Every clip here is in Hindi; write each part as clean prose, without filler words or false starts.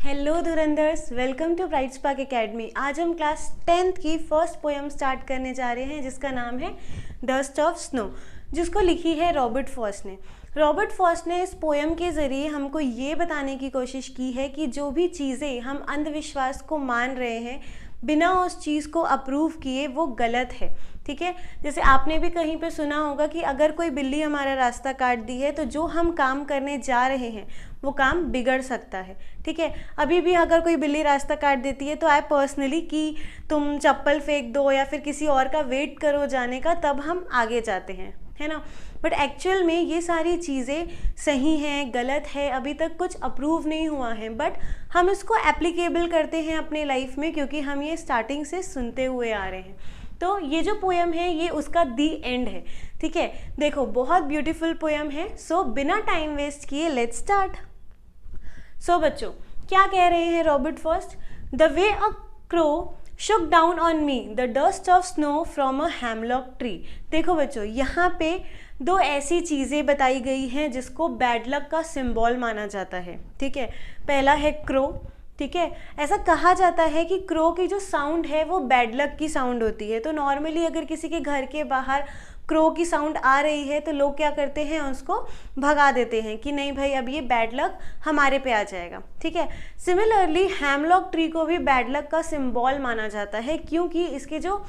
हेलो धुरंधर्स, welcome to bright spark academy. आज हम क्लास 10th की फर्स्ट पोएम स्टार्ट करने जा रहे हैं जिसका नाम है डस्ट ऑफ स्नो, जिसको लिखी है रॉबर्ट फ्रॉस्ट ने। रॉबर्ट फ्रॉस्ट ने इस पोएम के ज़रिए हमको ये बताने की कोशिश की है कि जो भी चीज़ें हम अंधविश्वास को मान रहे हैं बिना उस चीज़ को अप्रूव किए वो गलत है। ठीक है, जैसे आपने भी कहीं पे सुना होगा कि अगर कोई बिल्ली हमारा रास्ता काट दी है तो जो हम काम करने जा रहे हैं वो काम बिगड़ सकता है। ठीक है, अभी भी अगर कोई बिल्ली रास्ता काट देती है तो आई पर्सनली कि तुम चप्पल फेंक दो या फिर किसी और का वेट करो जाने का, तब हम आगे जाते हैं, है ना। बट एक्चुअल में ये सारी चीज़ें सही हैं, गलत है, अभी तक कुछ अप्रूव नहीं हुआ है, बट हम इसको एप्लीकेबल करते हैं अपने लाइफ में क्योंकि हम ये स्टार्टिंग से सुनते हुए आ रहे हैं। तो ये जो पोएम है ये उसका दी एंड है। ठीक है, देखो बहुत ब्यूटीफुल पोएम है। सो बिना टाइम वेस्ट किए लेट्स स्टार्ट। सो बच्चों, क्या कह रहे हैं Robert Frost? The way a crow shook down on me the dust of snow from a hemlock tree। देखो बच्चों, यहाँ पे दो ऐसी चीज़ें बताई गई हैं जिसको बैड लक का सिंबल माना जाता है। ठीक है, पहला है क्रो। ठीक है, ऐसा कहा जाता है कि क्रो की जो साउंड है वो बैड लक की साउंड होती है। तो नॉर्मली अगर किसी के घर के बाहर क्रो की साउंड आ रही है तो लोग क्या करते हैं, उसको भगा देते हैं कि नहीं भाई अब ये बैड लक हमारे पे आ जाएगा। ठीक है, सिमिलरली हेमलॉक ट्री को भी बैड लक का सिंबल माना जाता है क्योंकि इसके जो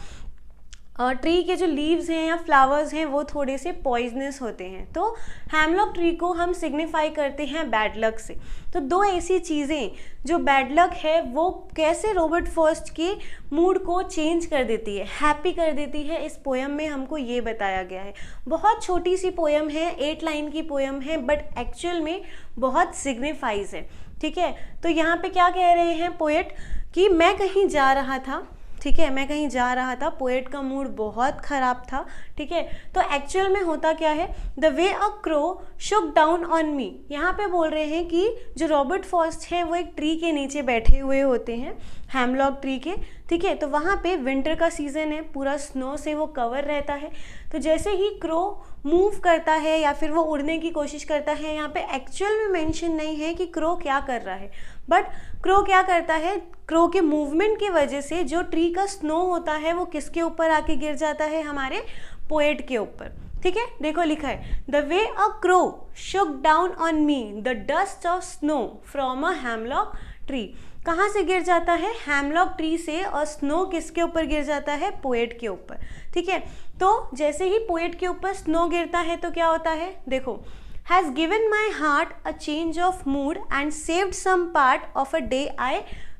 ट्री के जो लीव्स हैं या फ्लावर्स हैं वो थोड़े से पॉइजनस होते हैं। तो हेमलॉक ट्री को हम सिग्निफाई करते हैं बैड लक से। तो दो ऐसी चीज़ें जो बैड लक है वो कैसे रॉबर्ट फ्रॉस्ट के मूड को चेंज कर देती है, हैप्पी कर देती है, इस पोएम में हमको ये बताया गया है। बहुत छोटी सी पोएम है, 8 लाइन की पोएम है, बट एक्चुअल में बहुत सिग्निफाइज है। ठीक है, तो यहाँ पे क्या कह रहे हैं पोएट कि मैं कहीं जा रहा था। ठीक है, मैं कहीं जा रहा था, पोएट का मूड बहुत ख़राब था। ठीक है, तो एक्चुअल में होता क्या है, the way a crow Shuk down on me. यहाँ पे बोल रहे हैं कि जो रॉबर्ट फ्रॉस्ट है वो एक ट्री के नीचे बैठे हुए होते हैं, हेमलॉक ट्री के। ठीक है, तो वहाँ पे विंटर का सीज़न है, पूरा स्नो से वो कवर रहता है। तो जैसे ही क्रो मूव करता है या फिर वो उड़ने की कोशिश करता है, यहाँ पे एक्चुअल में मेंशन नहीं है कि क्रो क्या कर रहा है, बट क्रो क्या करता है, क्रो के मूवमेंट की वजह से जो ट्री का स्नो होता है वो किसके ऊपर आके गिर जाता है, हमारे पोएट के ऊपर। ठीक है, देखो लिखा है the way a crow Shuk down on me the dust of snow from a hemlock tree. कहाँ से गिर जाता है, हेमलॉक ट्री से, और स्नो किसके ऊपर गिर जाता है, पोएट के ऊपर। ठीक है, तो जैसे ही पोएट के ऊपर स्नो गिरता है तो क्या होता है, देखो, has given my heart a change of mood and saved some part of a day I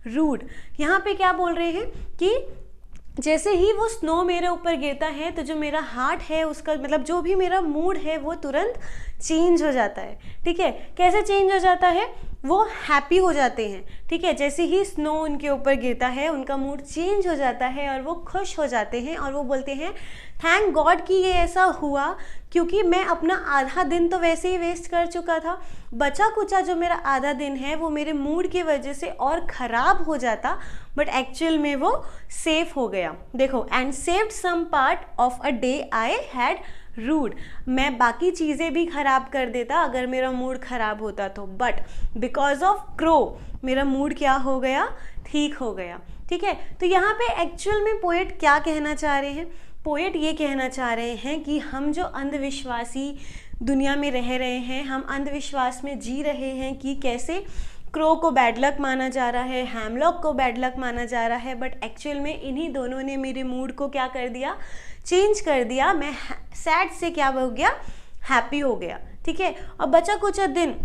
rued। यहाँ पे क्या बोल रहे हैं कि जैसे ही वो स्नो मेरे ऊपर गिरता है तो जो मेरा हार्ट है उसका मतलब जो भी मेरा मूड है वो तुरंत चेंज हो जाता है। ठीक है, कैसे चेंज हो जाता है, वो हैप्पी हो जाते हैं। ठीक है, जैसे ही स्नो उनके ऊपर गिरता है उनका मूड चेंज हो जाता है और वो खुश हो जाते हैं और वो बोलते हैं थैंक गॉड कि ये ऐसा हुआ क्योंकि मैं अपना आधा दिन तो वैसे ही वेस्ट कर चुका था, बचा कुचा जो मेरा आधा दिन है वो मेरे मूड की वजह से और ख़राब हो जाता, बट एक्चुअल में वो सेफ हो गया। देखो, and saved some part of a day I had rued. मैं बाकी चीज़ें भी ख़राब कर देता अगर मेरा मूड ख़राब होता तो, बट बिकॉज ऑफ क्रो मेरा मूड क्या हो गया, ठीक हो गया। ठीक है, तो यहाँ पे एक्चुअल में पोएट क्या कहना चाह रहे हैं, पोएट ये कहना चाह रहे हैं कि हम जो अंधविश्वासी दुनिया में रह रहे हैं, हम अंधविश्वास में जी रहे हैं कि कैसे क्रो को बैड लक माना जा रहा है, हेमलॉक को बैड लक माना जा रहा है, बट एक्चुअल में इन्हीं दोनों ने मेरे मूड को क्या कर दिया, चेंज कर दिया। मैं सैड से क्या हो गया, हैप्पी हो गया। ठीक है, और बचा कुछ दिन,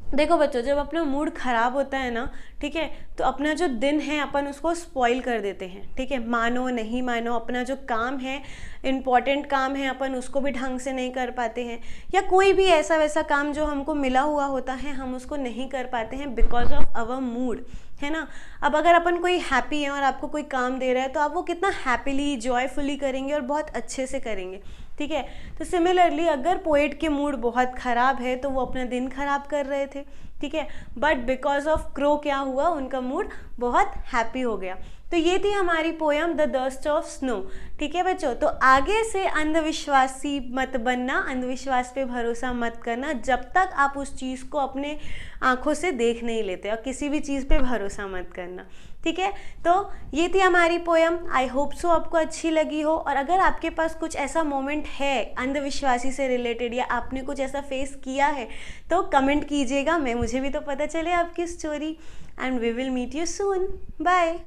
देखो बच्चों, जब अपना मूड ख़राब होता है ना, ठीक है, तो अपना जो दिन है अपन उसको स्पॉइल कर देते हैं। ठीक है, मानो नहीं मानो, अपना जो काम है, इम्पॉर्टेंट काम है, अपन उसको भी ढंग से नहीं कर पाते हैं, या कोई भी ऐसा वैसा काम जो हमको मिला हुआ होता है हम उसको नहीं कर पाते हैं बिकॉज ऑफ आवर मूड, है ना। अब अगर अपन कोई हैप्पी है और आपको कोई काम दे रहा है तो आप वो कितना हैप्पीली जॉयफुली करेंगे और बहुत अच्छे से करेंगे। ठीक है, तो सिमिलरली अगर पोएट के मूड बहुत ख़राब है तो वो अपना दिन ख़राब कर रहे थे। ठीक है, बट बिकॉज ऑफ क्रो क्या हुआ, उनका मूड बहुत हैप्पी हो गया। तो ये थी हमारी poem the dust of snow. ठीक है बच्चों, तो आगे से अंधविश्वासी मत बनना, अंधविश्वास पे भरोसा मत करना जब तक आप उस चीज़ को अपने आंखों से देख नहीं लेते, और किसी भी चीज़ पे भरोसा मत करना। ठीक है, तो ये थी हमारी पोयम। आई होप सो आपको अच्छी लगी हो, और अगर आपके पास कुछ ऐसा मोमेंट है अंधविश्वासी से रिलेटेड या आपने कुछ ऐसा फेस किया है तो कमेंट कीजिएगा, मुझे भी तो पता चले आपकी story. And we will meet you soon. Bye.